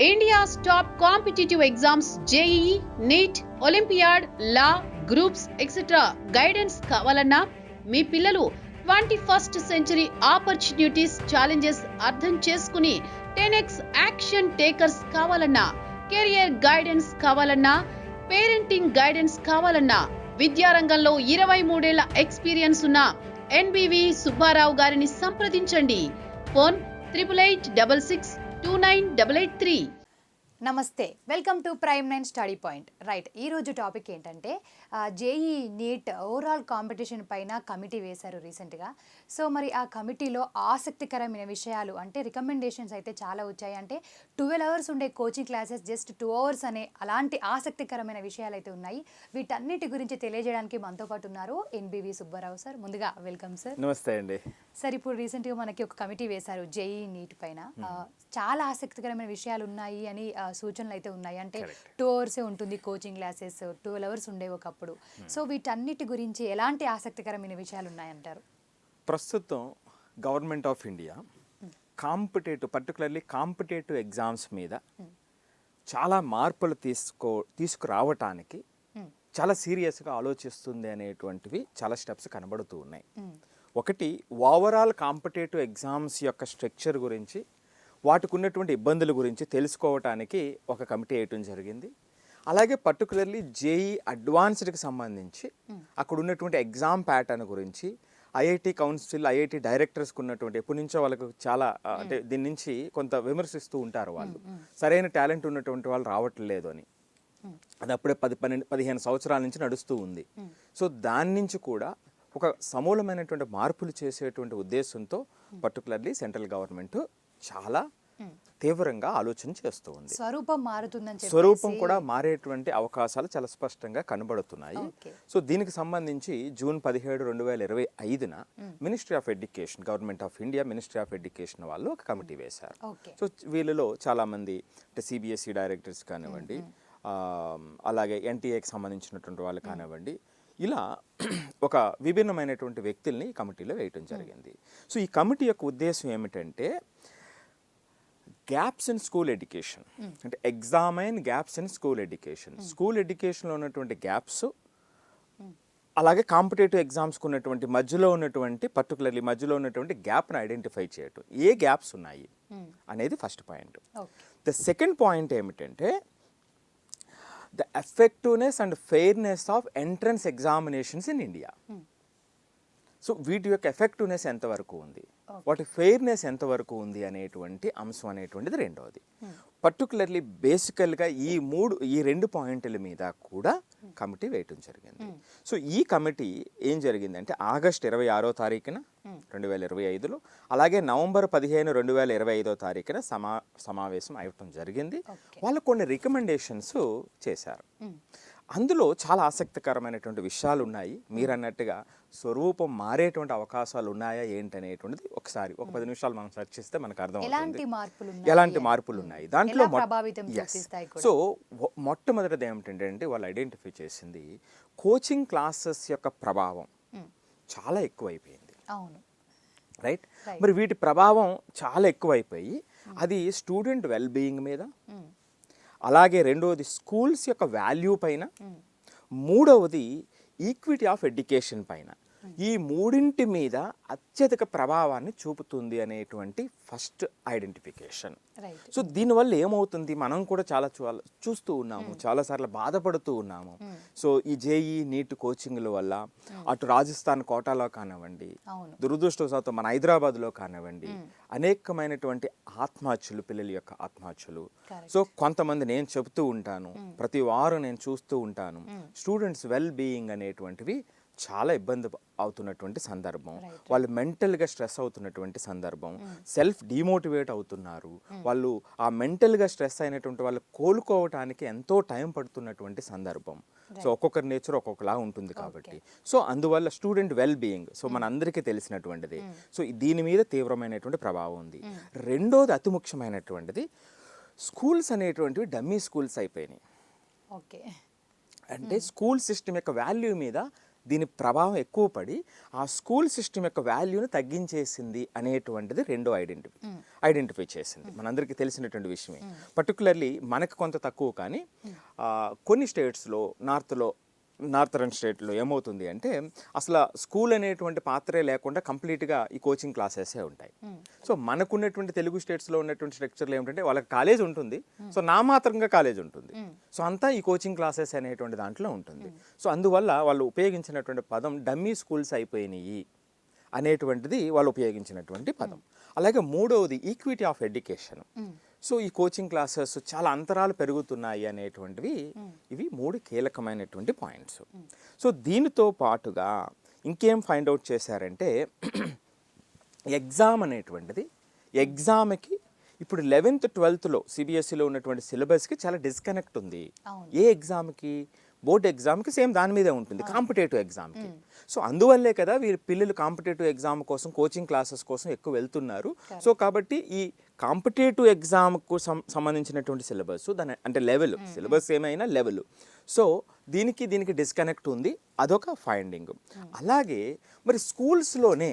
India's top competitive exams JEE, NEET, Olympiad, Law, Groups, etc. Guidance కావాలన్నా మీ పిల్లలు 21st century opportunities challenges అర్థం చేసుకుని 10x action takers కావాలన్నా, career guidance కావాలన్నా, parenting guidance కావాలన్నా, విద్యారంగంలో 23 ఏళ్ల ఎక్స్పీరియన్స్ ఉన్న ఎన్బివి సుబ్బారావు గారిని సంప్రదించండి. ఫోన్ 8866298883. నమస్తే, welcome to prime nine study point. Right, ఈరోజు టాపిక్ ఏంటంటే జేఈ నీట్ ఓవరాల్ కాంపిటీషన్ పైన కమిటీ వేశారు రీసెంట్గా. సో మరి ఆ కమిటీలో ఆసక్తికరమైన విషయాలు అంటే రికమెండేషన్స్ అయితే చాలా వచ్చాయి. అంటే 12 hours ఉండే కోచింగ్ క్లాసెస్ జస్ట్ 2 hours అనే అలాంటి ఆసక్తికరమైన విషయాలు అయితే ఉన్నాయి. వీటన్నిటి గురించి తెలియజేయడానికి మనతో పాటు ఉన్నారు ఎన్బివి సుబ్బారావు సార్. ముందుగా వెల్కమ్ సార్. నమస్తే అండి. సార్, ఇప్పుడు రీసెంట్గా మనకి ఒక కమిటీ వేశారు జేఈ నీట్ పైన. చాలా ఆసక్తికరమైన విషయాలు ఉన్నాయి అని సూచనలు అయితే ఉన్నాయి. అంటే 2 hours ఉంటుంది కోచింగ్ క్లాసెస్, 12 hours ఉండేవి ఒకప్పుడు. సో వీటన్నిటి గురించి ఎలాంటి ఆసక్తికరమైన విషయాలు ఉన్నాయంటారు? ప్రస్తుతం government of India particularly competitive exams మీద చాలా మార్పులు తీసుకురావటానికి చాలా సీరియస్గా ఆలోచిస్తుంది అనేటువంటివి చాలా స్టెప్స్ కనబడుతూ ఉన్నాయి. ఒకటి, ఓవరాల్ కాంపిటేటివ్ ఎగ్జామ్స్ యొక్క స్ట్రక్చర్ గురించి, వాటికి ఉన్నటువంటి ఇబ్బందుల గురించి తెలుసుకోవటానికి ఒక కమిటీ వేయటం జరిగింది. అలాగే పర్టికులర్లీ జేఈ అడ్వాన్స్డ్కి సంబంధించి అక్కడ ఉన్నటువంటి ఎగ్జామ్ ప్యాటర్న్ గురించి ఐఐటి కౌన్సిల్, ఐఐటి డైరెక్టర్స్కి ఉన్నటువంటి ఎప్పటి నుంచో వాళ్ళకు చాలా అంటే దీని నుంచి కొంత విమర్శిస్తూ ఉంటారు. వాళ్ళు సరైన టాలెంట్ ఉన్నటువంటి వాళ్ళు రావట్లేదు అని. అది అప్పుడే 10-15 సంవత్సరాల నుంచి నడుస్తూ ఉంది. సో దాని నుంచి కూడా ఒక సమూలమైనటువంటి మార్పులు చేసేటువంటి ఉద్దేశంతో పర్టికులర్లీ సెంట్రల్ గవర్నమెంట్ చాలా తీవ్రంగా ఆలోచన చేస్తూ ఉంది. స్వరూపం కూడా మారేటువంటి అవకాశాలు చాలా స్పష్టంగా కనబడుతున్నాయి. సో దీనికి సంబంధించి జూన్ 17, 2025న ministry of education, government of India ministry of education వాళ్ళు ఒక కమిటీ వేశారు. సో వీళ్ళలో చాలా మంది అంటే సిబిఎస్ఈ డైరెక్టర్స్ కానివ్వండి, అలాగే ఎన్టీఏకి సంబంధించినటువంటి వాళ్ళు కానివ్వండి, ఇలా ఒక విభిన్నమైనటువంటి వ్యక్తుల్ని ఈ కమిటీలో వేయటం జరిగింది. సో ఈ కమిటీ యొక్క ఉద్దేశం ఏమిటంటే గ్యాప్స్ ఇన్ స్కూల్ ఎడ్యుకేషన్, అంటే ఎగ్జామైన్ gaps in school education, school ఎడ్యుకేషన్లో ఉన్నటువంటి గ్యాప్స్, అలాగే కాంపిటేటివ్ ఎగ్జామ్స్కి ఉన్నటువంటి మధ్యలో ఉన్నటువంటి గ్యాప్ను ఐడెంటిఫై చేయటం, ఏ గ్యాప్స్ ఉన్నాయి అనేది first point. The second point ఏమిటంటే the effectiveness and fairness of entrance examinations in India. So వీటి యొక్క ఎఫెక్టివ్నెస్ ఎంతవరకు ఉంది, వాటి ఫెయిర్నెస్ ఎంతవరకు ఉంది అనేటువంటి అంశం అనేటువంటిది రెండవది. పర్టికులర్లీ బేసికల్గా ఈ 2 పాయింట్ల మీద కూడా కమిటీ వేయటం జరిగింది. సో ఈ కమిటీ ఏం జరిగిందంటే ఆగస్టు 26వ తారీఖున 2025లో, అలాగే నవంబర్ 15, 2025వ తారీఖున సమావేశం అవ్వటం జరిగింది. వాళ్ళు కొన్ని రికమెండేషన్స్ చేశారు. అందులో చాలా ఆసక్తికరమైనటువంటి విషయాలు ఉన్నాయి. మీరు అన్నట్టుగా స్వరూపం మారేటువంటి అవకాశాలు ఉన్నాయా ఏంటనేటువంటిది ఒకసారి ఒక 10 నిమిషాలు మనం చర్చిస్తే మనకు అర్థమవుతుంది ఎలాంటి మార్పులు ఉన్నాయి దాంట్లో. సో మొట్టమొదటిది ఏమిటంటే వాళ్ళు ఐడెంటిఫై చేసింది కోచింగ్ క్లాసెస్ యొక్క ప్రభావం చాలా ఎక్కువైపోయింది. రైట్, మరి వీటి ప్రభావం చాలా ఎక్కువైపోయి అది స్టూడెంట్ వెల్ బీయింగ్ మీద, అలాగే రెండవది స్కూల్స్ యొక్క వాల్యూ పైన, మూడవది ఈక్విటీ ఆఫ్ ఎడ్యుకేషన్ పైన, ఈ మూడింటి మీద అత్యధిక ప్రభావాన్ని చూపుతుంది అనేటువంటి ఫస్ట్ ఐడెంటిఫికేషన్. సో దీనివల్ల ఏమవుతుంది, మనం కూడా చాలా చూస్తూ ఉన్నాము, చాలాసార్లు బాధపడుతూ ఉన్నాము. సో ఈ జేఈ నీట్ కోచింగ్ల వల్ల అటు రాజస్థాన్ కోటాలో కానివ్వండి, దురదృష్టవశాత్తు మన హైదరాబాద్లో కానివ్వండి, అనేకమైనటువంటి ఆత్మహత్యలు, పిల్లల యొక్క ఆత్మహత్యలు. సో కొంతమంది నేను చెబుతూ ఉంటాను, ప్రతి వారం నేను చూస్తూ ఉంటాను, స్టూడెంట్స్ వెల్ బీయింగ్ అనేటువంటివి చాలా ఇబ్బంది అవుతున్నటువంటి సందర్భం, వాళ్ళు మెంటల్గా స్ట్రెస్ అవుతున్నటువంటి సందర్భం, సెల్ఫ్ డిమోటివేట్ అవుతున్నారు, వాళ్ళు ఆ మెంటల్గా స్ట్రెస్ అయినటువంటి వాళ్ళు కోలుకోవటానికి ఎంతో టైం పడుతున్నటువంటి సందర్భం. సో ఒక్కొక్కరి నేచర్ ఒక్కొక్కలా ఉంటుంది కాబట్టి, సో అందువల్ల స్టూడెంట్ వెల్ బీయింగ్ సో మన అందరికీ తెలిసినటువంటిది. సో దీని మీద తీవ్రమైనటువంటి ప్రభావం ఉంది. రెండోది అతి ముఖ్యమైనటువంటిది, స్కూల్స్ అనేటువంటివి డమ్మీ స్కూల్స్ అయిపోయినాయి. అంటే స్కూల్ సిస్టమ్ యొక్క వాల్యూ మీద దీని ప్రభావం ఎక్కువ పడి ఆ స్కూల్ సిస్టమ్ యొక్క వాల్యూని తగ్గించేసింది అనేటువంటిది రెండో ఐడెంటిఫై చేసింది. మనందరికీ తెలిసినటువంటి విషయమే. పర్టికులర్లీ మనకు కొంత తక్కువ, కానీ కొన్ని స్టేట్స్లో నార్థరన్ స్టేట్లో ఏమవుతుంది అంటే అసలు స్కూల్ అనేటువంటి పాత్రే లేకుండా కంప్లీట్గా ఈ కోచింగ్ క్లాసెసే ఉంటాయి. సో మనకున్నటువంటి తెలుగు స్టేట్స్లో ఉన్నటువంటి స్ట్రక్చర్లు ఏమిటంటే వాళ్ళకి కాలేజ్ ఉంటుంది, సో నామాత్రంగా కాలేజ్ ఉంటుంది, సో అంతా ఈ కోచింగ్ క్లాసెస్ అనేటువంటి దాంట్లో ఉంటుంది. సో అందువల్ల వాళ్ళు ఉపయోగించినటువంటి పదం డమ్మీ స్కూల్స్ అయిపోయినాయి అనేటువంటిది వాళ్ళు ఉపయోగించినటువంటి పదం. అలాగే మూడవది ఈక్విటీ ఆఫ్ ఎడ్యుకేషన్. సో ఈ కోచింగ్ క్లాసెస్ చాలా అంతరాలు పెరుగుతున్నాయి అనేటువంటివి ఇవి 3 కీలకమైనటువంటి పాయింట్స్. సో దీనితో పాటుగా ఇంకేం ఫైండ్ అవుట్ చేశారంటే ఎగ్జామ్ అనేటువంటిది, ఎగ్జామ్కి ఇప్పుడు 11th 12thలో సిబిఎస్ఈలో ఉన్నటువంటి సిలబస్కి చాలా డిస్కనెక్ట్ ఉంది. ఏ ఎగ్జామ్కి? బోర్డ్ ఎగ్జామ్కి సేమ్ దాని మీదే ఉంటుంది, కాంపిటేటివ్ ఎగ్జామ్కి. సో అందువల్లే కదా వీరి పిల్లలు కాంపిటేటివ్ ఎగ్జామ్ కోసం కోచింగ్ క్లాసెస్ కోసం ఎక్కువ వెళ్తున్నారు. సో కాబట్టి ఈ కాంపిటేటివ్ ఎగ్జామ్కు సంబంధించినటువంటి సిలబస్ దాని అంటే లెవెల్, సిలబస్ ఏమైనా లెవెల్, సో దీనికి డిస్కనెక్ట్ ఉంది, అదొక ఫైండింగ్. అలాగే మరి స్కూల్స్లోనే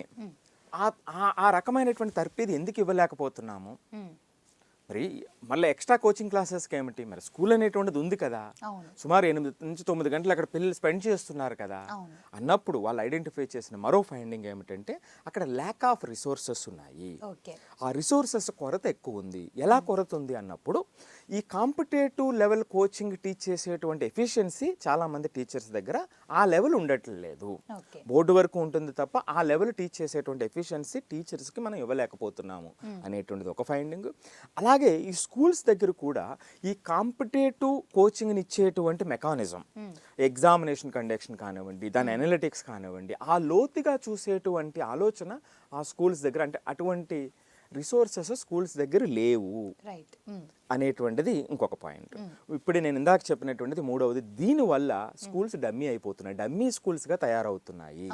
ఆ రకమైనటువంటి తర్ఫీదు ఎందుకు ఇవ్వలేకపోతున్నాము? మరి మళ్ళీ ఎక్స్ట్రా కోచింగ్ క్లాసెస్కి ఏమిటి? మరి స్కూల్ అనేటువంటిది ఉంది కదా, సుమారు 8 నుంచి 9 గంటలు అక్కడ పిల్లలు స్పెండ్ చేస్తున్నారు కదా అన్నప్పుడు వాళ్ళు ఐడెంటిఫై చేసిన మరో ఫైండింగ్ ఏమిటంటే అక్కడ ల్యాక్ ఆఫ్ రిసోర్సెస్ ఉన్నాయి. ఆ రిసోర్సెస్ కొరత ఎక్కువ ఉంది. ఎలా కొరత ఉంది అన్నప్పుడు ఈ కాంపిటేటివ్ లెవెల్ కోచింగ్ టీచ్ చేసేటువంటి ఎఫిషియన్సీ చాలామంది టీచర్స్ దగ్గర ఆ లెవెల్ ఉండట్లేదు. బోర్డు వరకు ఉంటుంది తప్ప ఆ లెవెల్ టీచ్ చేసేటువంటి ఎఫిషియన్సీ టీచర్స్కి మనం ఇవ్వలేకపోతున్నాము అనేటువంటిది ఒక ఫైండింగ్. అలాగే ఈ స్కూల్స్ దగ్గర కూడా ఈ కాంపిటేటివ్ కోచింగ్ని ఇచ్చేటువంటి మెకానిజం, ఎగ్జామినేషన్ కండక్షన్ కానివ్వండి, దాని అనలిటిక్స్ కానివ్వండి, ఆ లోతుగా చూసేటువంటి ఆలోచన ఆ స్కూల్స్ దగ్గర, అంటే అటువంటి రిసోర్సెస్ స్కూల్స్ దగ్గర లేవు అనేటువంటిది ఇంకొక పాయింట్. ఇప్పుడు నేను ఇందాక చెప్పినటువంటిది మూడవది. దీనివల్ల స్కూల్స్ డమ్మీ అయిపోతున్నాయి, డమ్మీ స్కూల్స్గా తయారవుతున్నాయి.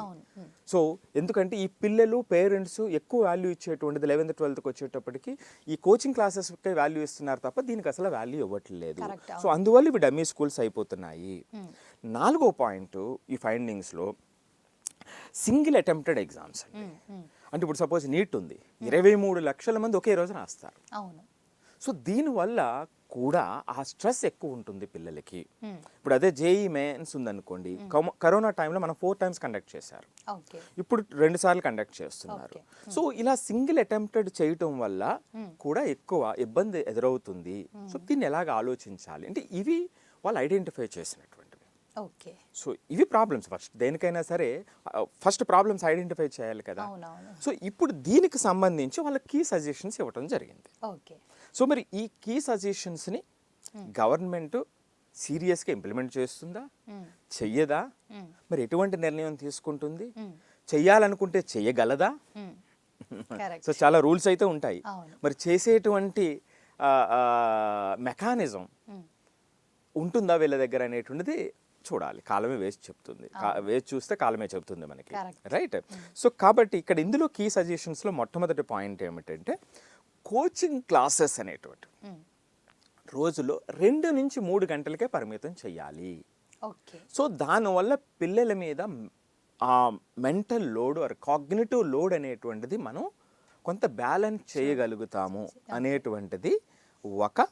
సో ఎందుకంటే ఈ పిల్లలు పేరెంట్స్ ఎక్కువ వాల్యూ ఇచ్చేటువంటిది 11th 12thకి వచ్చేటప్పటికి ఈ కోచింగ్ క్లాసెస్కి వాల్యూ ఇస్తున్నారు తప్ప దీనికి అసలు వాల్యూ ఇవ్వట్లేదు. సో అందువల్ల ఇవి డమ్మీ స్కూల్స్ అయిపోతున్నాయి. 4వ పాయింట్ ఈ ఫైండింగ్స్లో సింగిల్ అటెంప్టెడ్ ఎగ్జామ్స్. అంటే ఇప్పుడు సపోజ్ నీట్ ఉంది, 23 లక్షల మంది ఒకే రోజు రాస్తారు. సో దీనివల్ల కూడా ఆ స్ట్రెస్ ఎక్కువ ఉంటుంది పిల్లలకి. ఇప్పుడు అదే జేఈ మెయిన్స్ ఉందనుకోండి, కరోనా టైంలో మనం 4 times కండక్ట్ చేశారు, ఇప్పుడు 2 సార్లు కండక్ట్ చేస్తున్నారు. సో ఇలా సింగిల్ అటెంప్టెడ్ చేయటం వల్ల కూడా ఎక్కువ ఇబ్బంది ఎదురవుతుంది. సో దీన్ని ఎలాగ ఆలోచించాలి అంటే ఇవి వాళ్ళు ఐడెంటిఫై చేసినటువంటివి. సో ఇవి ప్రాబ్లమ్స్. ఫస్ట్ దేనికైనా సరే ఫస్ట్ ప్రాబ్లమ్స్ ఐడెంటిఫై చేయాలి కదా. సో ఇప్పుడు దీనికి సంబంధించి వాళ్ళకి కీ సజెషన్స్ ఇవ్వడం జరిగింది. సో మరి ఈ కీ సజెషన్స్ని గవర్నమెంట్ సీరియస్గా ఇంప్లిమెంట్ చేస్తుందా, చెయ్యదా, మరి ఎటువంటి నిర్ణయం తీసుకుంటుంది, చెయ్యాలనుకుంటే చెయ్యగలదా? సో చాలా రూల్స్ అయితే ఉంటాయి, మరి చేసేటువంటి మెకానిజం ఉంటుందా వీళ్ళ దగ్గర అనేటువంటిది చూడాలి. కాలమే వేసి చెప్తుంది, వేసి చూస్తే కాలమే చెప్తుంది మనకి, రైట్? సో కాబట్టి ఇక్కడ ఇందులో కీ సజెషన్స్లో మొట్టమొదటి పాయింట్ ఏమిటంటే కోచింగ్ క్లాసెస్ అనేటువంటి రోజులో 2 నుంచి 3 గంటలకే పరిమితం చేయాలి. సో దానివల్ల పిల్లల మీద ఆ mental load or cognitive load అనేటువంటిది మనం కొంత బ్యాలెన్స్ చేయగలుగుతాము అనేటువంటిది ఒక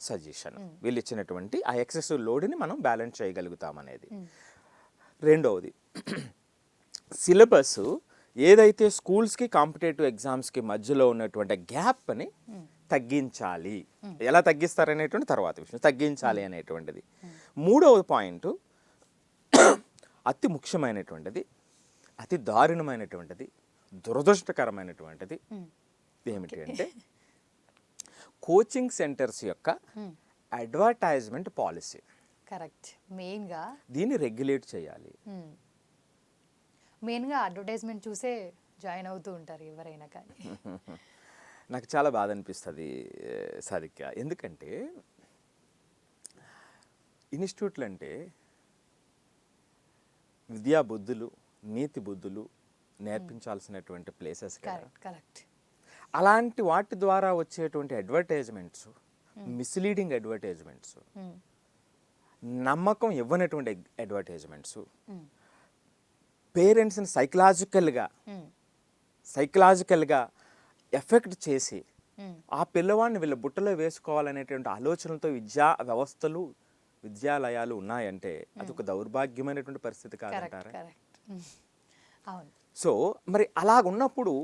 సజెషన్. వీళ్ళు ఇచ్చినటువంటి ఆ ఎక్సెసివ్ లోడ్ని మనం బ్యాలెన్స్ చేయగలుగుతాం అనేది. రెండవది, సిలబస్ ఏదైతే స్కూల్స్కి కాంపిటేటివ్ ఎగ్జామ్స్కి మధ్యలో ఉన్నటువంటి గ్యాప్ని తగ్గించాలి. ఎలా తగ్గిస్తారనేటువంటి తర్వాత విషయం, తగ్గించాలి అనేటువంటిది. మూడవ పాయింట్ అతి ముఖ్యమైనటువంటిది, అతి దారుణమైనటువంటిది, దురదృష్టకరమైనటువంటిది ఏమిటి అంటే కోచింగ్ సెంటర్స్ యొక్క అడ్వర్టైజ్మెంట్ పాలసీ. కరెక్ట్. మెయిన్గా దీన్ని రెగ్యులేట్ చేయాలి. మెయిన్గా అడ్వర్టైజ్మెంట్ చూసే జాయిన్ అవుతూ ఉంటారు ఎవరైనా. కానీ నాకు చాలా బాధ అనిపిస్తుంది సాదిక, ఎందుకంటే ఇన్స్టిట్యూట్లు అంటే విద్యా బుద్ధులు, నీతి బుద్ధులు నేర్పించాల్సినటువంటి ప్లేసెస్. కరెక్ట్. అలాంటి వాటి ద్వారా వచ్చేటువంటి అడ్వర్టైజ్మెంట్స్, మిస్లీడింగ్ అడ్వర్టైజ్మెంట్స్, నమ్మకం ఇవ్వనటువంటి అడ్వర్టైజ్మెంట్స్, పేరెంట్స్ని సైకలాజికల్గా ఎఫెక్ట్ చేసి ఆ పిల్లవాడిని వీళ్ళ బుట్టలో వేసుకోవాలనేటువంటి ఆలోచనలతో విద్యాలయాలు ఉన్నాయంటే అది ఒక దౌర్భాగ్యమైనటువంటి పరిస్థితి కాదంటారా? అవును. సో మరి అలాగున్నప్పుడు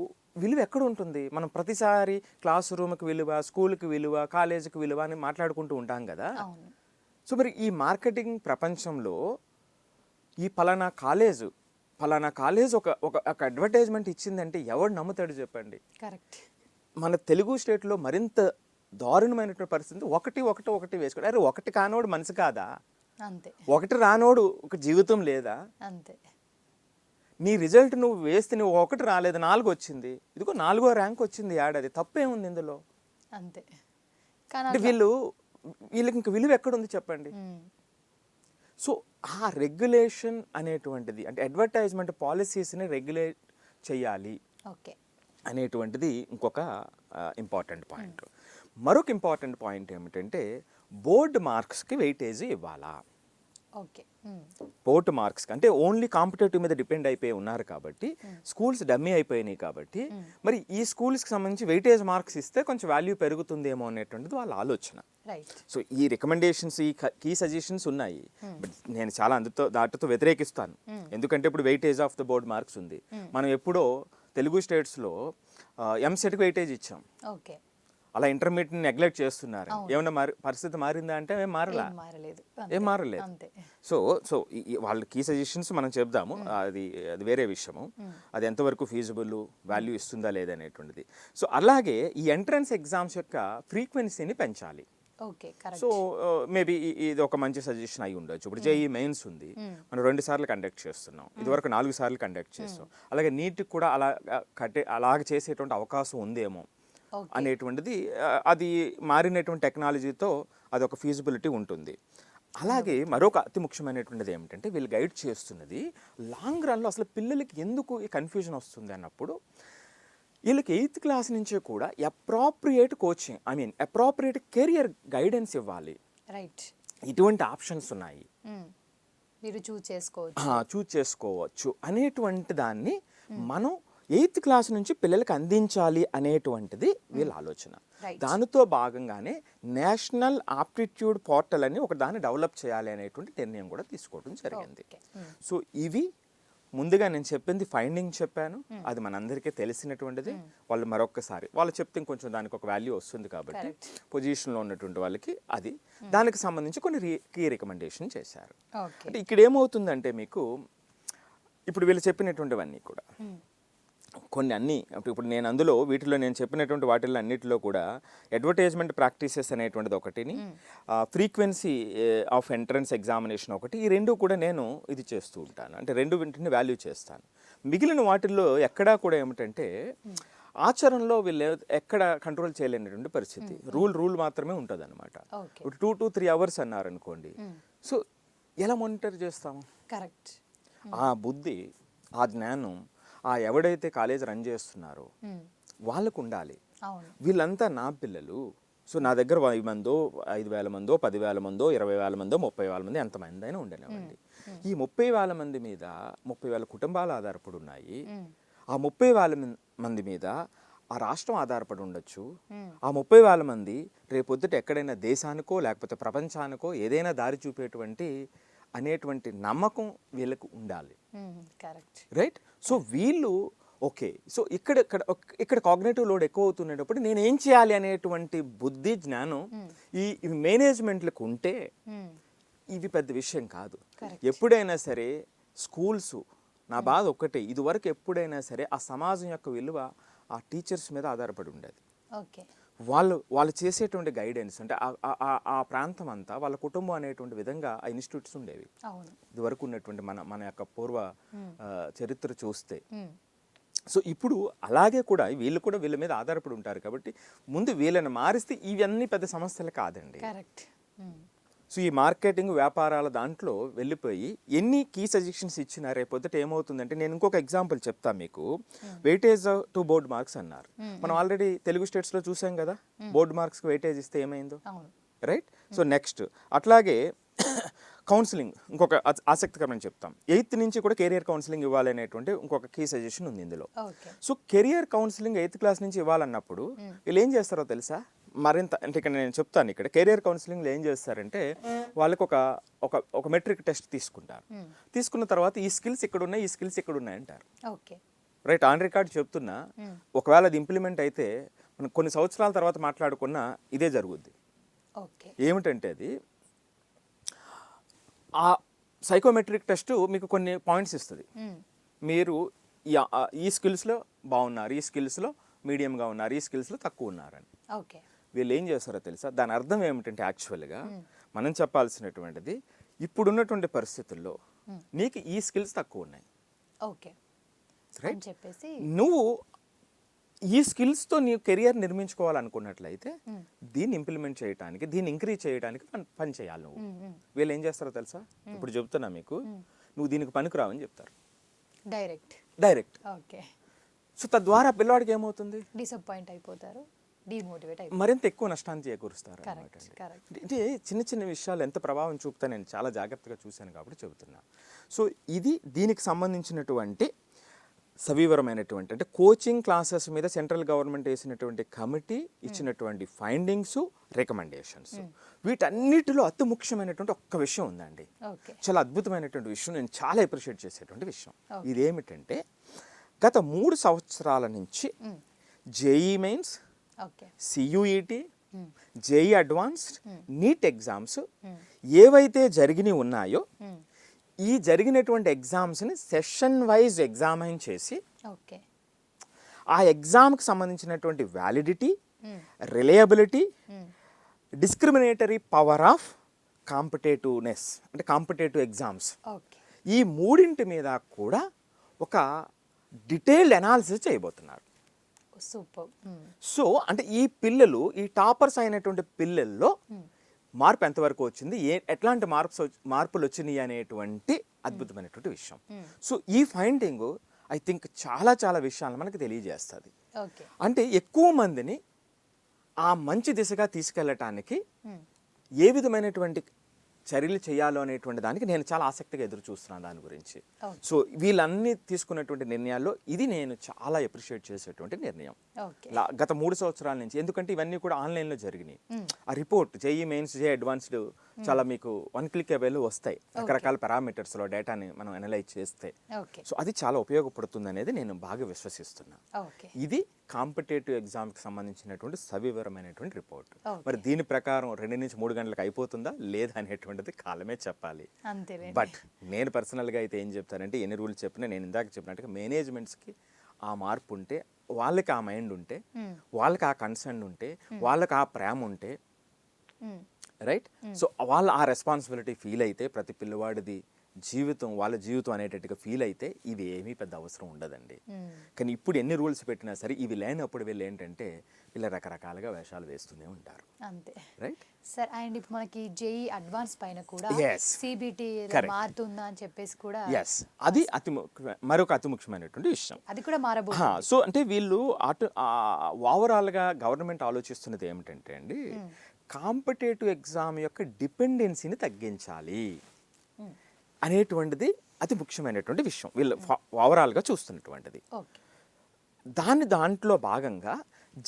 విలువ ఎక్కడ ఉంటుంది? మనం ప్రతిసారి క్లాస్ రూమ్కి విలువ, స్కూల్కి విలువ, కాలేజీకి విలువ అని మాట్లాడుకుంటూ ఉంటాం కదా. సో మరి ఈ మార్కెటింగ్ ప్రపంచంలో ఈ పలానా కాలేజ్ ఒక అడ్వర్టైజ్మెంట్ ఇచ్చిందంటే ఎవడు నమ్ముతాడు చెప్పండి? కరెక్ట్. మన తెలుగు స్టేట్లో మరింత దారుణమైనటువంటి పరిస్థితి ఒకటి వేసుకోండి. అరే ఒకటి కానోడు మనసు కాదా? అంతే. ఒకటి రానోడు ఒక జీవితం లేదా? అంతే. నీ రిజల్ట్ నువ్వు వేస్తే నువ్వు ఒకటి రాలేదు, 4 వచ్చింది, ఇదిగో 4వ ర్యాంక్ వచ్చింది ఏడాది, తప్పేముంది ఇందులో? అంతే. అంటే వీళ్ళకి ఇంకా విలువ ఎక్కడుంది చెప్పండి? సో ఆ రెగ్యులేషన్ అనేటువంటిది, అంటే అడ్వర్టైజ్మెంట్ పాలసీస్ని రెగ్యులేట్ చేయాలి అనేటువంటిది ఇంకొక ఇంపార్టెంట్ పాయింట్. మరొక ఇంపార్టెంట్ పాయింట్ ఏమిటంటే బోర్డు మార్క్స్కి వెయిటేజ్ ఇవ్వాలా? బోర్డు మార్క్స్కి అంటే ఓన్లీ కాంపిటేటివ్ మీద డిపెండ్ అయిపోయి ఉన్నారు కాబట్టి, స్కూల్స్ డమ్మీ అయిపోయినాయి కాబట్టి, మరి ఈ స్కూల్స్కి సంబంధించి వెయిటేజ్ మార్క్స్ ఇస్తే కొంచెం వాల్యూ పెరుగుతుందేమో అనేటువంటిది వాళ్ళ ఆలోచన. సో ఈ రికమెండేషన్స్, ఈ కీ సజెషన్స్ ఉన్నాయి. బట్ నేను చాలా దాటితో వ్యతిరేకిస్తాను. ఎందుకంటే ఇప్పుడు weightage of the board marks ఉంది. మనం ఎప్పుడో తెలుగు స్టేట్స్లో ఎంసెట్కి వెయిటేజ్ ఇచ్చాం. అలా ఇంటర్మీడియట్ నెగ్లెక్ట్ చేస్తున్నారు. ఏమన్నా పరిస్థితి మారిందా అంటే ఏం మారలేదు. సో వాళ్ళ కీ సజెషన్స్ మనం చెప్దాము, అది వేరే విషయము. అది ఎంతవరకు ఫీజిబుల్, వాల్యూ ఇస్తుందా లేదనేటువంటిది. సో అలాగే ఈ ఎంట్రన్స్ ఎగ్జామ్స్ యొక్క ఫ్రీక్వెన్సీని పెంచాలి. సో మేబీ ఇది ఒక మంచి సజెషన్ అయి ఉండొచ్చు. ఇప్పుడు జేఈ మెయిన్స్ ఉంది, మనం 2 సార్లు కండక్ట్ చేస్తున్నాం, ఇదివరకు 4 సార్లు కండక్ట్ చేస్తాం. అలాగే నీట్కి కూడా అలాగ చేసేటువంటి అవకాశం ఉందేమో అనేటువంటిది, అది మారినటువంటి టెక్నాలజీతో అదొక ఫీజిబిలిటీ ఉంటుంది. అలాగే మరొక అతి ముఖ్యమైనటువంటిది ఏమిటంటే వీళ్ళు గైడ్ చేస్తున్నది లాంగ్ రన్లో అసలు పిల్లలకి ఎందుకు ఈ కన్ఫ్యూజన్ వస్తుంది అన్నప్పుడు, వీళ్ళకి 8th క్లాస్ నుంచే కూడా appropriate coaching, appropriate career guidance ఇవ్వాలి. ఇటువంటి ఆప్షన్స్ ఉన్నాయి, మీరు చూజ్ చేసుకోవచ్చు అనేటువంటి దాన్ని మనం 8th క్లాస్ నుంచి పిల్లలకి అందించాలి అనేటువంటిది వీళ్ళ ఆలోచన. దానితో భాగంగానే నేషనల్ ఆప్టిట్యూడ్ పోర్టల్ అని ఒక దాన్ని డెవలప్ చేయాలి అనేటువంటి నిర్ణయం కూడా తీసుకోవడం జరిగింది. సో ఇవి ముందుగా నేను చెప్పింది ఫైండింగ్ చెప్పాను, అది మనందరికీ తెలిసినటువంటిది. వాళ్ళు మరొకసారి వాళ్ళు చెప్తే ఇంకొంచెం దానికి ఒక వాల్యూ వస్తుంది కాబట్టి పొజిషన్లో ఉన్నటువంటి వాళ్ళకి అది దానికి సంబంధించి కొన్ని కీ రికమెండేషన్ చేశారు. అంటే ఇక్కడ ఏమవుతుందంటే మీకు ఇప్పుడు వీళ్ళు చెప్పినటువంటివన్నీ కూడా కొన్ని అన్నీ, ఇప్పుడు నేను అందులో వీటిలో నేను చెప్పినటువంటి వాటిల్లో అన్నిటిలో కూడా అడ్వర్టైజ్మెంట్ ప్రాక్టీసెస్ అనేటువంటిది ఒకటిని, ఫ్రీక్వెన్సీ ఆఫ్ ఎంట్రన్స్ ఎగ్జామినేషన్ ఒకటి, ఈ 2 కూడా నేను ఇది చేస్తూ ఉంటాను. అంటే 2 వీటిని వాల్యూ చేస్తాను. మిగిలిన వాటిల్లో ఎక్కడా కూడా ఏమిటంటే ఆచరణలో వీళ్ళు ఎక్కడ కంట్రోల్ చేయలేనటువంటి పరిస్థితి, రూల్ మాత్రమే ఉంటుంది అనమాట. ఇప్పుడు 2 to 3 hours అన్నారు అనుకోండి, సో ఎలా మానిటర్ చేస్తాము? కరెక్ట్. ఆ బుద్ధి, ఆ జ్ఞానం ఎవడైతే కాలేజ్ రన్ చేస్తున్నారో వాళ్ళకు ఉండాలి. వీళ్ళంతా నా పిల్లలు, సో నా దగ్గర 1000 మందో 5000 మందో 10,000 మందో 20,000 మందో 30,000 మంది ఎంతమంది అయినా ఉండనివ్వండి. ఈ 30,000 మంది మీద 30,000 కుటుంబాలు ఆధారపడి ఉన్నాయి. ఆ 30,000 మంది మీద ఆ రాష్ట్రం ఆధారపడి ఉండొచ్చు. ఆ 30,000 మంది రేపొద్దుట ఎక్కడైనా దేశానికో లేకపోతే ప్రపంచానికో ఏదైనా దారి చూపేటువంటి అనేటువంటి నమ్మకం వీళ్ళకు ఉండాలి. రైట్. సో వీళ్ళు ఓకే, సో ఇక్కడ కాగ్నిటివ్ లోడ్ ఎక్కువ అవుతున్నప్పుడు నేను ఏం చేయాలి అనేటువంటి బుద్ధి జ్ఞానం ఈ మేనేజ్మెంట్లకు ఉంటే ఇవి పెద్ద విషయం కాదు. ఎప్పుడైనా సరే స్కూల్స్, నా బాధ ఒక్కటే, ఇదివరకు ఎప్పుడైనా సరే ఆ సమాజం యొక్క విలువ ఆ టీచర్స్ మీద ఆధారపడి ఉండేది. వాళ్ళు చేసేటువంటి గైడెన్స్, అంటే ఆ ప్రాంతం అంతా వాళ్ళ కుటుంబం అనేటువంటి విధంగా ఆ ఇన్స్టిట్యూట్స్ ఉండేవి ఇదివరకు ఉన్నటువంటి మన యొక్క పూర్వ చరిత్ర చూస్తే. సో ఇప్పుడు అలాగే కూడా వీళ్ళు కూడా వీళ్ళ మీద ఆధారపడి ఉంటారు కాబట్టి ముందు వీళ్ళని మారిస్తే ఇవన్నీ పెద్ద సమస్యలు కాదండి. సో ఈ మార్కెటింగ్ వ్యాపారాల దాంట్లో వెళ్ళిపోయి ఎన్ని కీ సజెషన్స్ ఇచ్చినా రేపొద్దుట ఏమవుతుందంటే, నేను ఇంకొక ఎగ్జాంపుల్ చెప్తాను మీకు. వెయిటేజ్ టు బోర్డ్ మార్క్స్ అన్నారు, మనం ఆల్రెడీ తెలుగు స్టేట్స్లో చూసాం కదా బోర్డ్ మార్క్స్కి వెయిటేజ్ ఇస్తే ఏమైందో, రైట్. సో నెక్స్ట్ అట్లాగే కౌన్సిలింగ్ ఇంకొక ఆసక్తికరమైన చెప్తాం. 8th నుంచి కూడా కెరియర్ కౌన్సిలింగ్ ఇవ్వాలనేటువంటి ఇంకొక కీ సజెషన్ ఉంది ఇందులో. Okay. So career counselling 8th class నుంచి ఇవ్వాలన్నప్పుడు వీళ్ళు ఏం చేస్తారో తెలుసా? మరింత అంటే ఇక్కడ నేను చెప్తాను. ఇక్కడ కెరియర్ కౌన్సిలింగ్లో ఏం చేస్తారంటే వాళ్ళకి ఒక మెట్రిక్ టెస్ట్ తీసుకుంటారు. తీసుకున్న తర్వాత ఈ స్కిల్స్ ఇక్కడ ఉన్నాయి, ఈ స్కిల్స్ ఇక్కడ ఉన్నాయి అంటారు. ఓకే. రైట్, ఆన్ రికార్డ్ చెప్తున్నా. ఒకవేళ అది ఇంప్లిమెంట్ అయితే మనం కొన్ని సంవత్సరాల తర్వాత మాట్లాడుకున్నా ఇదే జరుగుద్ది. ఓకే. ఏమిటంటే అది ఆ సైకోమెట్రిక్ టెస్ట్ మీకు కొన్ని పాయింట్స్ ఇస్తుంది. మీరు ఈ స్కిల్స్లో బాగున్నారు, ఈ స్కిల్స్లో మీడియంగా ఉన్నారు, ఈ స్కిల్స్లో తక్కువ ఉన్నారని. ఓకే. వీళ్ళు ఏం చేస్తారో తెలుసా? దాని అర్థం ఏమిటంటే యాక్చువల్గా మనం చెప్పాల్సినటువంటిది ఇప్పుడున్నటువంటి పరిస్థితుల్లో నీకు ఈ స్కిల్స్ తక్కువ ఉన్నాయి. ఓకే. రైట్, చెప్పేసి నువ్వు ఈ స్కిల్స్తో నీ కెరియర్ నిర్మించుకోవాలనుకున్నట్లయితే దీన్ని ఇంప్లిమెంట్ చేయడానికి, దీన్ని ఇంక్రీజ్ చేయడానికి పని చేయాలి నువ్వు. వీళ్ళు ఏం చేస్తారో తెలుసా? ఇప్పుడు చెప్తున్నా మీకు, నువ్వు దీనికి పనికిరావని చెప్తారు డైరెక్ట్. ఓకే. సో తద్వారా పిల్లవాడికి ఏమవుతుంది? డిసప్పాయింట్ అయిపోతారు, డిమోటివేట్ అయిపోతారు, మరింత ఎక్కువ నష్టాన్ని చేకూరుస్తారు. కరెక్ట్. అంటే చిన్న చిన్న విషయాలు ఎంత ప్రభావం చూపుతా నేను చాలా జాగ్రత్తగా చూశాను కాబట్టి చెబుతున్నా. సో ఇది దీనికి సంబంధించినటువంటి సవివరమైనటువంటి అంటే కోచింగ్ క్లాసెస్ మీద సెంట్రల్ గవర్నమెంట్ వేసినటువంటి కమిటీ ఇచ్చినటువంటి ఫైండింగ్స్, రికమెండేషన్స్. వీటన్నిటిలో అతి ముఖ్యమైనటువంటి ఒక్క విషయం ఉందండి. చాలా అద్భుతమైనటువంటి విషయం, నేను చాలా అప్రిషియేట్ చేసేటువంటి విషయం. ఇదేమిటంటే గత 3 సంవత్సరాల నుంచి JEE mains, CUET, JEE advanced, NEET exams ఏవైతే జరిగినాయి ఉన్నాయో ఈ జరిగినటువంటి ఎగ్జామ్స్ని సెషన్ వైజ్ ఎగ్జామైన్ చేసి ఆ ఎగ్జామ్కి సంబంధించినటువంటి validity, reliability, discriminatory power of competitiveness అంటే కాంపిటేటివ్ ఎగ్జామ్స్, ఈ మూడింటి మీద కూడా ఒక డీటెయిల్డ్ అనాలిసిస్ చేయబోతున్నారు. సూపర్. సో అంటే ఈ పిల్లలు, ఈ టాపర్స్ అయినటువంటి పిల్లల్లో మార్పు ఎంతవరకు వచ్చింది, ఎట్లాంటి మార్పులు వచ్చినాయి అనేటువంటి అద్భుతమైనటువంటి విషయం. సో ఈ ఫైండింగ్ ఐ థింక్ చాలా చాలా విషయాలను మనకు తెలియజేస్తుంది. అంటే ఎక్కువ మందిని ఆ మంచి దిశగా తీసుకెళ్ళటానికి ఏ విధమైనటువంటి చర్యలు చేయాలో అనేటువంటి దానికి నేను చాలా ఆసక్తిగా ఎదురు చూస్తున్నాను దాని గురించి. సో వీళ్ళన్నీ తీసుకున్నటువంటి నిర్ణయాల్లో ఇది నేను చాలా అప్రిషియేట్ చేసేటువంటి నిర్ణయం గత 3 సంవత్సరాల నుంచి. ఎందుకంటే ఇవన్నీ కూడా ఆన్లైన్లో జరిగినాయి. ఆ report JEE mains, JEE advanced చాలా మీకు 1 క్లిక్ అవేలో వస్తాయి. రకరకాల పారామీటర్స్లో డేటాని మనం అనలైజ్ చేస్తే సో అది చాలా ఉపయోగపడుతుంది అనేది నేను బాగా విశ్వసిస్తున్నా. ఇది కాంపిటేటివ్ ఎగ్జామ్కి సంబంధించినటువంటి సవివరమైనటువంటి రిపోర్ట్. మరి దీని ప్రకారం 2 నుంచి 3 గంటలకు అయిపోతుందా లేదా అనేటువంటిది కాలమే చెప్పాలి. బట్ నేను పర్సనల్గా అయితే ఏం చెప్తానంటే, ఎన్ని రూల్స్ చెప్పినా నేను ఇందాక చెప్పినట్టుగా మేనేజ్మెంట్స్కి ఆ మార్పు ఉంటే, వాళ్ళకి ఆ మైండ్ ఉంటే, వాళ్ళకి ఆ కన్సర్న్ ఉంటే, వాళ్ళకి ఆ ప్రేమ ఉంటే, రైట్, సో వాళ్ళ ఆ రెస్పాన్సిబిలిటీ ఫీల్ అయితే ప్రతి పిల్లవాడిది జీవితం వాళ్ళ జీవితం అనేటట్టుగా ఫీల్ అయితే ఇది ఏమీ పెద్ద అవసరం ఉండదండి. కానీ ఇప్పుడు ఎన్ని రూల్స్ పెట్టినా సరే ఇవి లేనప్పుడు వీళ్ళు ఏంటంటే వీళ్ళు రకరకాలుగా వేషాలు వేస్తూనే ఉంటారు. అంతే, రైట్ సార్. అండ్ ఇప్పుడు మనకి జేఈ అడ్వాన్స్ పైన కూడా సిబిటి మారుతుందా అని చెప్పేసి కూడా అది మరొక అతి ముఖ్యమైనటువంటి విషయం. అది కూడా మారబోతుంది. సో అంటే వీళ్ళు ఓవరాల్గా గవర్నమెంట్ ఆలోచిస్తున్నది ఏమిటంటే అండి, కాంపిటేటివ్ ఎగ్జామ్ యొక్క డిపెండెన్సీని తగ్గించాలి అనేటువంటిది అతి ముఖ్యమైనటువంటి విషయం వీళ్ళు ఓవరాల్గా చూస్తున్నటువంటిది. దాంట్లో భాగంగా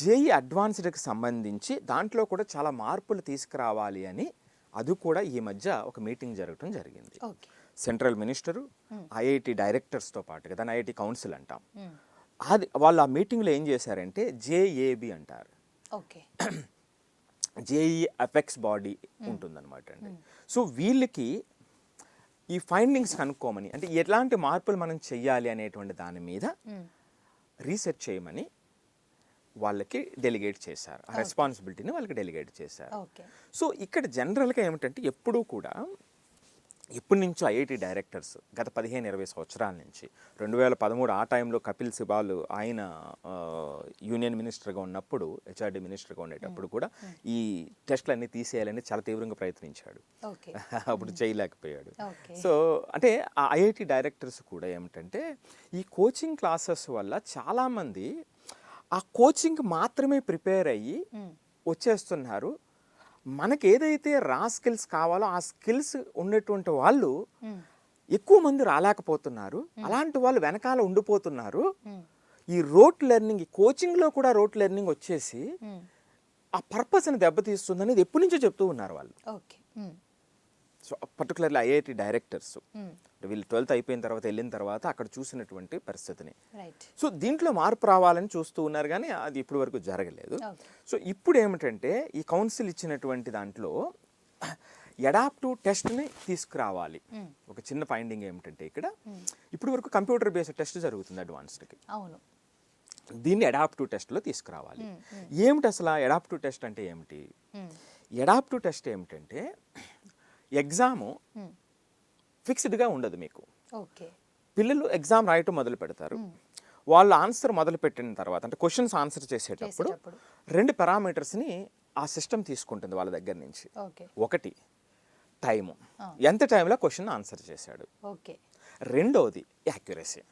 జేఈ అడ్వాన్స్డ్కి సంబంధించి దాంట్లో కూడా చాలా మార్పులు తీసుకురావాలి అని అది కూడా ఈ మధ్య ఒక మీటింగ్ జరగడం జరిగింది. సెంట్రల్ మినిస్టరు, ఐఐటి డైరెక్టర్స్తో పాటుగా దాని ఐఐటి కౌన్సిల్ అంటాం. అది వాళ్ళు ఆ మీటింగ్లో ఏం చేశారంటే జేఏబి అంటారు, జేఈ అపెక్స్ బాడీ ఉంటుందన్నమాట అండి. సో వీళ్ళకి ఈ ఫైండింగ్స్ కనుక్కోమని, అంటే ఎలాంటి మార్పులు మనం చెయ్యాలి అనేటువంటి దాని మీద రీసెర్చ్ చేయమని వాళ్ళకి డెలిగేట్ చేశారు. ఆ రెస్పాన్సిబిలిటీని వాళ్ళకి డెలిగేట్ చేశారు. సో ఇక్కడ జనరల్గా ఏమిటంటే ఎప్పుడూ కూడా ఎప్పటి నుంచో ఐఐటి డైరెక్టర్స్ గత 15-20 సంవత్సరాల నుంచి 2013 ఆ టైంలో కపిల్ సిబాల్ ఆయన యూనియన్ మినిస్టర్గా ఉన్నప్పుడు, హెచ్ఆర్డి మినిస్టర్గా ఉండేటప్పుడు కూడా ఈ టెస్ట్లన్నీ తీసేయాలని చాలా తీవ్రంగా ప్రయత్నించాడు. అప్పుడు చేయలేకపోయాడు. సో అంటే ఆ ఐఐటి డైరెక్టర్స్ కూడా ఏమిటంటే ఈ కోచింగ్ క్లాసెస్ వల్ల చాలామంది ఆ కోచింగ్ మాత్రమే ప్రిపేర్ అయ్యి వచ్చేస్తున్నారు. మనకి ఏదైతే రా స్కిల్స్ కావాలో ఆ స్కిల్స్ ఉన్నటువంటి వాళ్ళు ఎక్కువ మంది రాలేకపోతున్నారు. అలాంటి వాళ్ళు వెనకాల ఉండిపోతున్నారు. ఈ రోట్ లెర్నింగ్, కోచింగ్లో కూడా రోట్ లెర్నింగ్ వచ్చేసి ఆ పర్పస్ని దెబ్బతీస్తుంది అనేది ఎప్పటి నుంచో చెప్తూ ఉన్నారు వాళ్ళు. Okay. So particularly IIT directors వీళ్ళు 12th అయిపోయిన తర్వాత వెళ్ళిన తర్వాత అక్కడ చూసినటువంటి పరిస్థితిని. సో దీంట్లో మార్పు రావాలని చూస్తూ ఉన్నారు, కానీ అది ఇప్పటి వరకు జరగలేదు. సో ఇప్పుడు ఏమిటంటే ఈ కౌన్సిల్ ఇచ్చినటువంటి దాంట్లో అడాప్టివ్ టెస్ట్ని తీసుకురావాలి. ఒక చిన్న ఫైండింగ్ ఏమిటంటే ఇక్కడ ఇప్పుడు వరకు కంప్యూటర్ బేస్డ్ టెస్ట్ జరుగుతుంది అడ్వాన్స్డ్కి. అవును. దీన్ని అడాప్టివ్ టెస్ట్లో తీసుకురావాలి. ఏమిటి అసలు అడాప్టివ్ టెస్ట్ అంటే ఏమిటి? అడాప్టివ్ టెస్ట్ ఏమిటంటే ఎగ్జాము ఫిక్స్డ్గా ఉండదు మీకు. పిల్లలు ఎగ్జామ్ రాయటం మొదలు పెడతారు. వాళ్ళు ఆన్సర్ మొదలు పెట్టిన తర్వాత అంటే క్వశ్చన్స్ ఆన్సర్ చేసేటప్పుడు 2 పారామీటర్స్ని ఆ సిస్టమ్ తీసుకుంటుంది వాళ్ళ దగ్గర నుంచి. ఒకటి టైము, ఎంత టైంలో క్వశ్చన్ ఆన్సర్ చేశాడు. రెండోది యాక్యురసీ,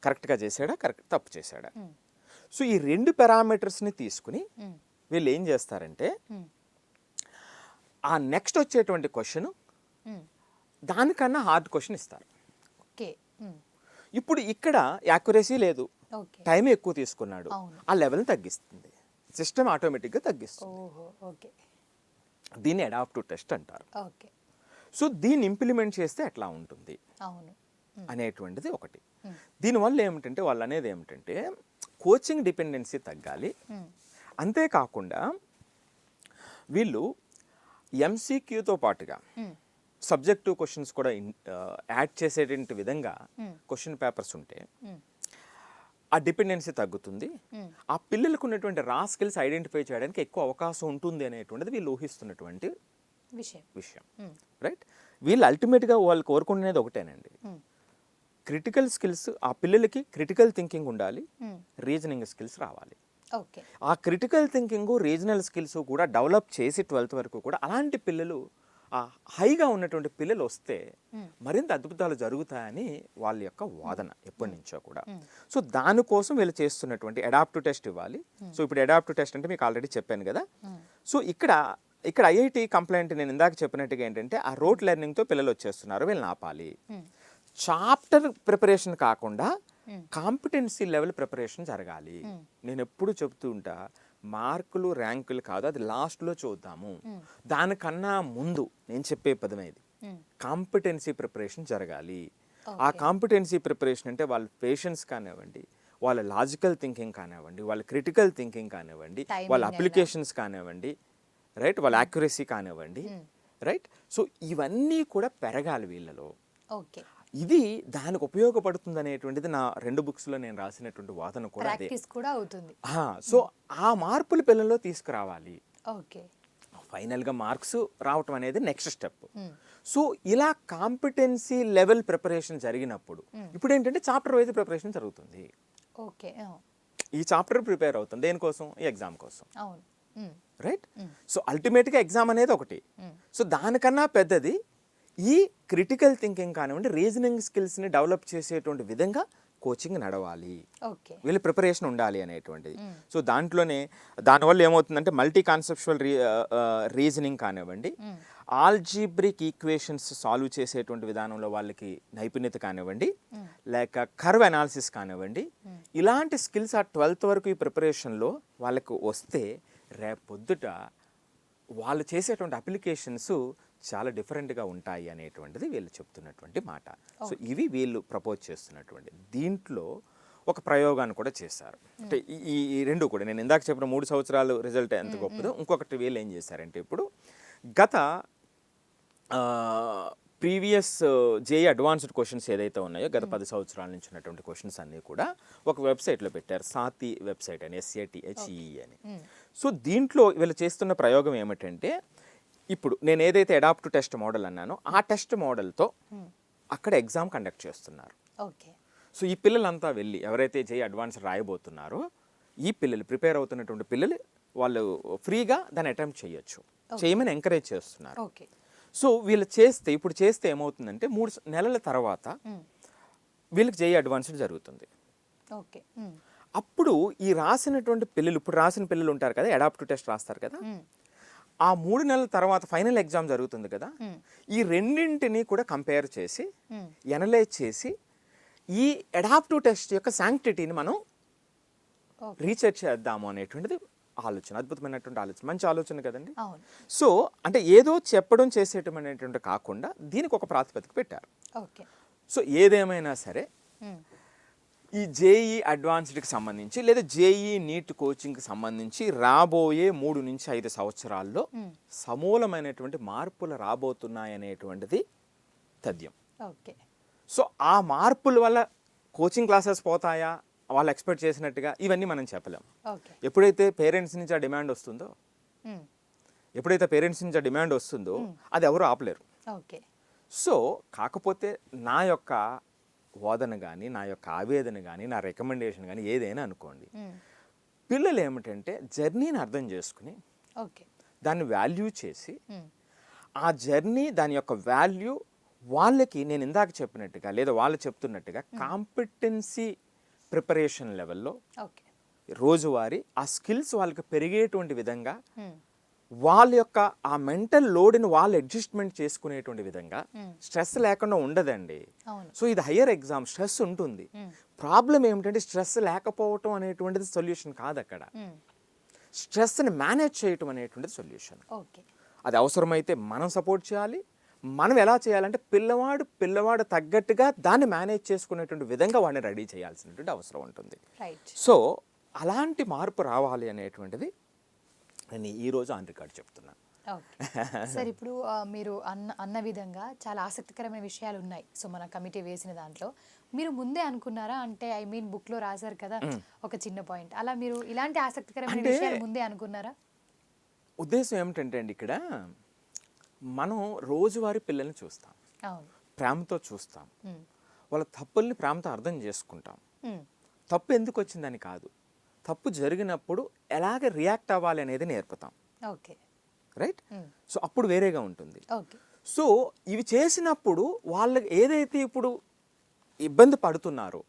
కరెక్ట్గా చేశాడా, తప్పు చేశాడా. సో ఈ 2 పారామీటర్స్ని తీసుకుని వీళ్ళు ఏం చేస్తారంటే ఆ నెక్స్ట్ వచ్చేటువంటి క్వశ్చన్ దానికన్నా హార్డ్ క్వశ్చన్ ఇస్తారు. ఇప్పుడు ఇక్కడ యాక్యురసీ లేదు, టైం ఎక్కువ తీసుకున్నాడు, ఆ లెవెల్ని తగ్గిస్తుంది సిస్టమ్, ఆటోమేటిక్గా తగ్గిస్తుంది. దీన్ని అడాప్టివ్ టెస్ట్ అంటారు. సో దీన్ని ఇంప్లిమెంట్ చేస్తే ఎట్లా ఉంటుంది అనేటువంటిది ఒకటి. దీనివల్ల ఏమిటంటే వాళ్ళు అనేది ఏమిటంటే కోచింగ్ డిపెండెన్సీ తగ్గాలి. అంతేకాకుండా వీళ్ళు ఎంసీక్యూతో పాటుగా సబ్జెక్టివ్ క్వశ్చన్స్ కూడా యాడ్ చేసేటువంటి విధంగా క్వశ్చన్ పేపర్స్ ఉంటే ఆ డిపెండెన్సీ తగ్గుతుంది. ఆ పిల్లలకు ఉన్నటువంటి రా స్కిల్స్ ఐడెంటిఫై చేయడానికి ఎక్కువ అవకాశం ఉంటుంది అనేటువంటిది వీళ్ళు ఊహిస్తున్నటువంటి విషయం. రైట్. వీళ్ళు అల్టిమేట్గా వాళ్ళు కోరుకునేది ఒకటేనండి, క్రిటికల్ స్కిల్స్ ఆ పిల్లలకి క్రిటికల్ థింకింగ్ ఉండాలి, రీజనింగ్ స్కిల్స్ రావాలి. ఆ క్రిటికల్ థింకింగ్, రీజనల్ స్కిల్స్ కూడా డెవలప్ చేసి 12th వరకు కూడా అలాంటి పిల్లలు హైగా ఉన్నటువంటి పిల్లలు వస్తే మరింత అద్భుతాలు జరుగుతాయని వాళ్ళ యొక్క వాదన ఎప్పటి నుంచో కూడా. సో దానికోసం వీళ్ళు చేస్తున్నటువంటి అడాప్టివ్ టెస్ట్ ఇవ్వాలి. సో ఇప్పుడు అడాప్టివ్ టెస్ట్ అంటే మీకు ఆల్రెడీ చెప్పాను కదా. సో ఇక్కడ ఐఐటి కంప్లైంట్ నేను ఇందాక చెప్పినట్టుగా ఏంటంటే ఆ రోట్ లెర్నింగ్తో పిల్లలు వచ్చేస్తున్నారు, వీళ్ళని ఆపాలి. చాప్టర్ ప్రిపరేషన్ కాకుండా కాంపిటెన్సీ లెవెల్ ప్రిపరేషన్ జరగాలి. నేను ఎప్పుడు చెప్తూ ఉంటా, మార్కులు ర్యాంకులు కాదు, అది లాస్ట్లో చూద్దాము. దానికన్నా ముందు నేను చెప్పే పదమే ఇది, కాంపిటెన్సీ ప్రిపరేషన్ జరగాలి. ఆ కాంపిటెన్సీ ప్రిపరేషన్ అంటే వాళ్ళ పేషెన్స్ కానివ్వండి, వాళ్ళ లాజికల్ థింకింగ్ కానివ్వండి, వాళ్ళ క్రిటికల్ థింకింగ్ కానివ్వండి, వాళ్ళ అప్లికేషన్స్ కానివ్వండి, రైట్, వాళ్ళ యాక్యురసీ కానివ్వండి, రైట్. సో ఇవన్నీ కూడా పెరగాలి వీళ్ళలో. ఇది దానికి ఉపయోగపడుతుంది అనేటువంటిది నా 2 బుక్స్లో నేను రాసినటువంటి వాదన కూడా అదే. సో ఆ మార్పులు పిల్లల్లో తీసుకురావాలి. ఫైనల్గా మార్క్స్ రావటం అనేది నెక్స్ట్ స్టెప్. సో ఇలా కాంపిటెన్సీ లెవెల్ ప్రిపరేషన్ జరిగినప్పుడు ఇప్పుడు ఏంటంటే చాప్టర్ వైజ్ ప్రిపరేషన్ జరుగుతుంది. ఈ చాప్టర్ ప్రిపేర్ అవుతుంది దేనికోసం? ఈ ఎగ్జామ్ కోసం, రైట్. సో అల్టిమేట్గా ఎగ్జామ్ అనేది ఒకటి. సో దానికన్నా పెద్దది ఈ క్రిటికల్ థింకింగ్ కానివ్వండి, రీజనింగ్ స్కిల్స్ని డెవలప్ చేసేటువంటి విధంగా కోచింగ్ నడవాలి, వీళ్ళ ప్రిపరేషన్ ఉండాలి అనేటువంటిది. సో దానివల్ల ఏమవుతుందంటే మల్టీ కాన్సెప్చువల్ రీజనింగ్ కానివ్వండి, ఆల్జీబ్రిక్ ఈక్వేషన్స్ సాల్వ్ చేసేటువంటి విధానంలో వాళ్ళకి నైపుణ్యత కానివ్వండి, లేక కర్వ్ అనాలిసిస్ కానివ్వండి, ఇలాంటి స్కిల్స్ ఆ 12th వరకు ఈ ప్రిపరేషన్లో వాళ్ళకు వస్తే రేపొద్దుట వాళ్ళు చేసేటువంటి అప్లికేషన్స్ చాలా డిఫరెంట్గా ఉంటాయి అనేటువంటిది వీళ్ళు చెప్తున్నటువంటి మాట. సో ఇవి వీళ్ళు ప్రపోజ్ చేస్తున్నటువంటి. దీంట్లో ఒక ప్రయోగాన్ని కూడా చేశారు. అంటే ఈ 2 కూడా నేను ఇందాక చెప్పిన 3 సంవత్సరాలు రిజల్ట్ ఎంత గొప్పదో, ఇంకొకటి వీళ్ళు ఏం చేశారంటే ఇప్పుడు గత ప్రీవియస్ జేఈ అడ్వాన్స్డ్ క్వశ్చన్స్ ఏదైతే ఉన్నాయో గత 10 సంవత్సరాల నుంచి ఉన్నటువంటి క్వశ్చన్స్ అన్నీ కూడా ఒక వెబ్సైట్లో పెట్టారు, సాతి వెబ్సైట్ అని, SATHE అని. సో దీంట్లో వీళ్ళు చేస్తున్న ప్రయోగం ఏమిటంటే ఇప్పుడు నేను ఏదైతే అడాప్టివ్ టెస్ట్ మోడల్ అన్నానో ఆ టెస్ట్ మోడల్తో అక్కడ ఎగ్జామ్ కండక్ట్ చేస్తున్నారు. సో ఈ పిల్లలంతా వెళ్ళి ఎవరైతే జేఈ అడ్వాన్స్ రాయబోతున్నారో ఈ పిల్లలు ప్రిపేర్ అవుతున్నటువంటి పిల్లలు వాళ్ళు ఫ్రీగా దాన్ని అటెంప్ట్ చేయమని ఎంకరేజ్ చేస్తున్నారు. సో వీళ్ళు ఇప్పుడు చేస్తే ఏమవుతుందంటే 3 నెలల తర్వాత వీళ్ళకి జేఈ అడ్వాన్స్డ్ జరుగుతుంది. అప్పుడు ఈ రాసినటువంటి పిల్లలు, ఇప్పుడు రాసిన పిల్లలు ఉంటారు కదా, అడాప్టివ్ టెస్ట్ రాస్తారు కదా, ఆ 3 నెలల తర్వాత ఫైనల్ ఎగ్జామ్ జరుగుతుంది కదా, ఈ రెండింటిని కూడా కంపేర్ చేసి ఎనలైజ్ చేసి ఈ అడాప్టివ్ టెస్ట్ యొక్క శాంక్టిటీని మనం రీసెర్చ్ చేద్దాము అనేటువంటిది ఆలోచన, అద్భుతమైనటువంటి ఆలోచన, మంచి ఆలోచన కదండి. సో అంటే ఏదో చెప్పడం చేసేయటం అనేటువంటి కాకుండా దీనికి ఒక ప్రాతిపదిక పెట్టారు. సో ఏదేమైనా సరే ఈ జేఈ అడ్వాన్స్డ్కి సంబంధించి లేదా జేఈ నీట్ కోచింగ్కి సంబంధించి రాబోయే 3 నుంచి 5 సంవత్సరాల్లో సమూలమైనటువంటి మార్పులు రాబోతున్నాయనేటువంటిది తథ్యం. సో ఆ మార్పుల వల్ల కోచింగ్ క్లాసెస్ పోతాయా వాళ్ళు ఎక్స్పెక్ట్ చేసినట్టుగా, ఇవన్నీ మనం చెప్పలేం. ఎప్పుడైతే పేరెంట్స్ నుంచి ఆ డిమాండ్ వస్తుందో అది ఎవరు ఆపలేరు. సో కాకపోతే నా యొక్క వాదన కానీ, నా యొక్క ఆవేదన కానీ, నా రికమెండేషన్ కానీ ఏదైనా అనుకోండి, పిల్లలు ఏమిటంటే జర్నీని అర్థం చేసుకుని దాన్ని వాల్యూ చేసి ఆ జర్నీ దాని యొక్క వాల్యూ వాళ్ళకి నేను ఇందాక చెప్పినట్టుగా లేదా వాళ్ళు చెప్తున్నట్టుగా కాంపిటెన్సీ ప్రిపరేషన్ లెవెల్లో రోజువారీ ఆ స్కిల్స్ వాళ్ళకి పెరిగేటువంటి విధంగా వాళ్ళ యొక్క ఆ మెంటల్ లోడ్ని వాళ్ళు అడ్జస్ట్మెంట్ చేసుకునేటువంటి విధంగా స్ట్రెస్ లేకుండా ఉండదండి. సో ఇది హయ్యర్ ఎగ్జామ్, స్ట్రెస్ ఉంటుంది. ప్రాబ్లం ఏమిటంటే స్ట్రెస్ లేకపోవటం అనేటువంటిది సొల్యూషన్ కాదు. అక్కడ స్ట్రెస్ని మేనేజ్ చేయటం అనేటువంటిది సొల్యూషన్. అది అవసరమైతే మనం సపోర్ట్ చేయాలి. మనం ఎలా చేయాలంటే పిల్లవాడు తగ్గట్టుగా దాన్ని మేనేజ్ చేసుకునేటువంటి విధంగా వాడిని రెడీ చేయాల్సినటువంటి అవసరం ఉంటుంది. సో అలాంటి మార్పు రావాలి అనేటువంటిది నేను ఈరోజు ఆన్ రికార్డ్ చెప్తున్నాను. సార్ ఇప్పుడు మీరు అన్న విధంగా చాలా ఆసక్తికరమైన విషయాలు ఉన్నాయి. సో మన కమిటీ వేసిన దాంట్లో మీరు ముందే అనుకున్నారా? అంటే ఐ మీన్ బుక్లో రాశారు కదా ఒక చిన్న పాయింట్, అలా మీరు ఇలాంటి ఆసక్తికరమైన విషయాలు ముందే అనుకున్నారా? ఉద్దేశం ఏమిటంటే అండి, ఇక్కడ మనం రోజువారీ పిల్లల్ని చూస్తాం, ప్రేమతో చూస్తాం, వాళ్ళ తప్పుల్ని ప్రేమతో అర్థం చేసుకుంటాం. తప్పు ఎందుకు వచ్చిందని కాదు, తప్పు జరిగినప్పుడు ఎలాగ రియాక్ట్ అవ్వాలి అనేది నేర్పుతాం. రైట్? సో అప్పుడు వేరేగా ఉంటుంది. సో ఇవి చేసినప్పుడు వాళ్ళకి ఏదైతే ఇప్పుడు ఇబ్బంది పడుతున్నారో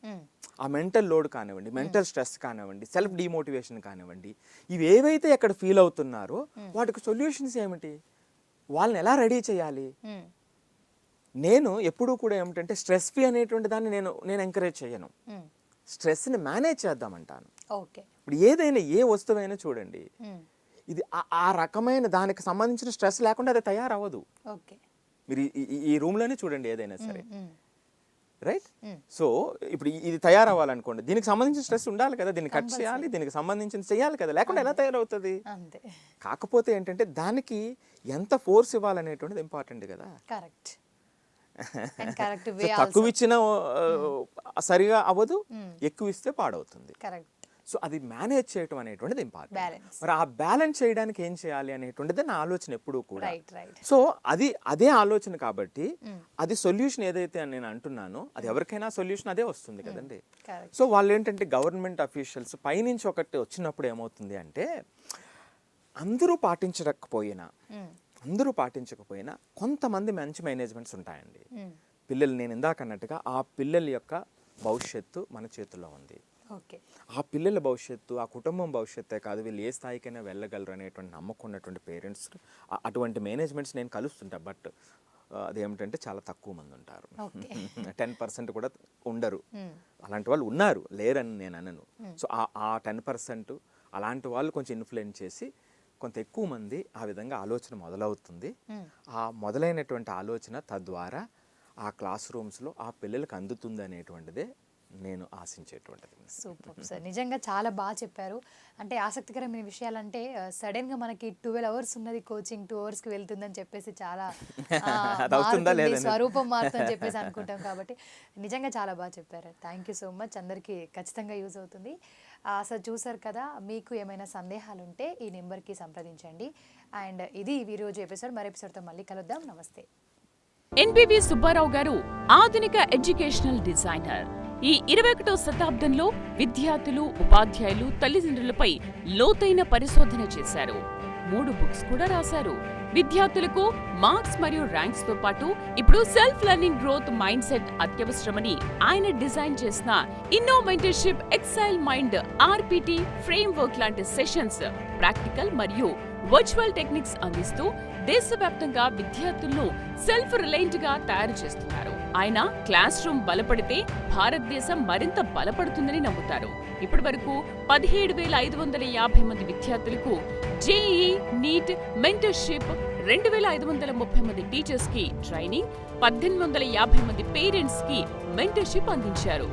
ఆ మెంటల్ లోడ్ కానివ్వండి, మెంటల్ స్ట్రెస్ కానివ్వండి, సెల్ఫ్ డిమోటివేషన్ కానివ్వండి, ఇవి ఏవైతే అక్కడ ఫీల్ అవుతున్నారో వాటికి సొల్యూషన్స్ ఏమిటి, వాళ్ళని ఎలా రెడీ చేయాలి? నేను ఎప్పుడూ కూడా ఏమిటంటే స్ట్రెస్ ఫ్రీ అనేటువంటి దాన్ని నేను ఎంకరేజ్ చేయను. స్ట్రెస్ని మేనేజ్ చేద్దామంటాను. ఇప్పుడు ఏదైనా ఏ వస్తువైనా చూడండి, ఇది ఆ రకమైన దానికి సంబంధించిన స్ట్రెస్ లేకుండా అది తయారవ్వదు. మీరు ఈ రూమ్లోనే చూడండి ఏదైనా సరే, రైట్? సో ఇప్పుడు ఇది తయారవ్వాలనుకోండి, దీనికి సంబంధించిన స్ట్రెస్ ఉండాలి కదా, దీన్ని కట్ చేయాలి, దీనికి సంబంధించిన చేయాలి కదా, లేకుండా ఎలా తయారవుతుంది? కాకపోతే ఏంటంటే దానికి ఎంత ఫోర్స్ ఇవ్వాలనేటువంటిది ఇంపార్టెంట్ కదా. తక్కువ ఇచ్చినా సరిగా అవ్వదు, ఎక్కువ ఇస్తే పాడవుతుంది. సో అది మేనేజ్ చేయటం అనేటువంటిది ఇంపార్టెంట్. మరి ఆ బ్యాలెన్స్ చేయడానికి ఏం చేయాలి అనేటువంటిది నా ఆలోచన ఎప్పుడూ కూడా. సో అదే ఆలోచన కాబట్టి అది సొల్యూషన్ ఏదైతే నేను అంటున్నానో అది ఎవరికైనా సొల్యూషన్ అదే వస్తుంది కదండి. సో వాళ్ళు ఏంటంటే గవర్నమెంట్ అఫీషియల్స్ పైనుంచి ఒకటి వచ్చినప్పుడు ఏమవుతుంది అంటే అందరూ పాటించకపోయినా కొంతమంది మంచి మేనేజ్మెంట్స్ ఉంటాయండి. పిల్లలు నేను ఇందాక అన్నట్టుగా ఆ పిల్లల యొక్క భవిష్యత్తు మన చేతుల్లో ఉంది. ఆ పిల్లల భవిష్యత్తు, ఆ కుటుంబం భవిష్యత్తే కాదు, వీళ్ళు ఏ స్థాయికైనా వెళ్ళగలరు అనేటువంటి నమ్మకం ఉన్నటువంటి పేరెంట్స్, అటువంటి మేనేజ్మెంట్స్ నేను కలుస్తుంటా. బట్ అదేమిటంటే చాలా తక్కువ మంది ఉంటారు. 10% కూడా ఉండరు. అలాంటి వాళ్ళు ఉన్నారు, లేరని నేను అనను. సో ఆ 10% అలాంటి వాళ్ళు కొంచెం ఇన్ఫ్లుయెన్స్ చేసి కొంత ఎక్కువ మంది ఆ విధంగా ఆలోచన మొదలవుతుంది. ఆ మొదలైనటువంటి ఆలోచన తద్వారా ఆ క్లాస్ రూమ్స్లో ఆ పిల్లలకు అందుతుంది అనేటువంటిదే నేను ఆశించేటువంటిది. సూపర్ సార్, నిజంగా చాలా బాగా చెప్పారు. అంటే ఆసక్తికరమైన విషయాలంటే సడన్గా మనకి 12 అవర్స్ ఉన్నది కోచింగ్ 2 అవర్స్కి వెళ్తుందని చెప్పేసి చాలా స్వరూపం మారుతుందని చెప్పేసి అనుకుంటాం. కాబట్టి నిజంగా చాలా బాగా చెప్పారు. Thank you so much. అందరికీ ఖచ్చితంగా యూజ్ అవుతుంది. సార్ చూసారు కదా, మీకు ఏమైనా సందేహాలు ఉంటే ఈ నెంబర్కి సంప్రదించండి. అండ్ ఇది ఈరోజు ఎపిసోడ్. మరో ఎపిసోడ్తో మళ్ళీ కలుద్దాం. నమస్తే. ఎన్బివి సుబ్బారావు గారు ఆధునిక ఎడ్యుకేషనల్ డిజైనర్. ఈ 21వ శతాబ్దంలో విద్యార్థులు, ఉపాధ్యాయులు, తల్లిదండ్రులపై లోతైన పరిశోధన చేశారు. 3 బుక్స్ కూడా రాశారు. విద్యార్థులకు మార్క్స్ మరియు ర్యాంక్స్ తో పాటు ఇప్పుడు self learning growth mind set అత్యవసరమని ఆయన డిజైన్ చేసిన ఇన్నోమెంటర్షిప్, ఎక్సైల్ మైండ్, ఆర్పిటి ఫ్రేమ్ వర్క్ లాంటి సెషన్స్ ప్రాక్టికల్ మరియు వర్చువల్ టెక్నిక్స్ అందిస్తూ దేశవ్యాప్తంగా విద్యార్థులను సెల్ఫ్ రిలయంట్ గా తయారు చేస్తున్నారు. ఆయన క్లాస్ రూమ్ బలపడితే భారతదేశం మరింత బలపడుతుందని నమ్ముతారు. ఇప్పటి వరకు 17,550 మంది విద్యార్థులకు జేఈఈ, నీట్, మెంటర్షిప్, 2,530 మంది టీచర్స్ కి ట్రైనింగ్, 1,850 మంది పేరెంట్స్ కి మెంటర్షిప్ అందించారు.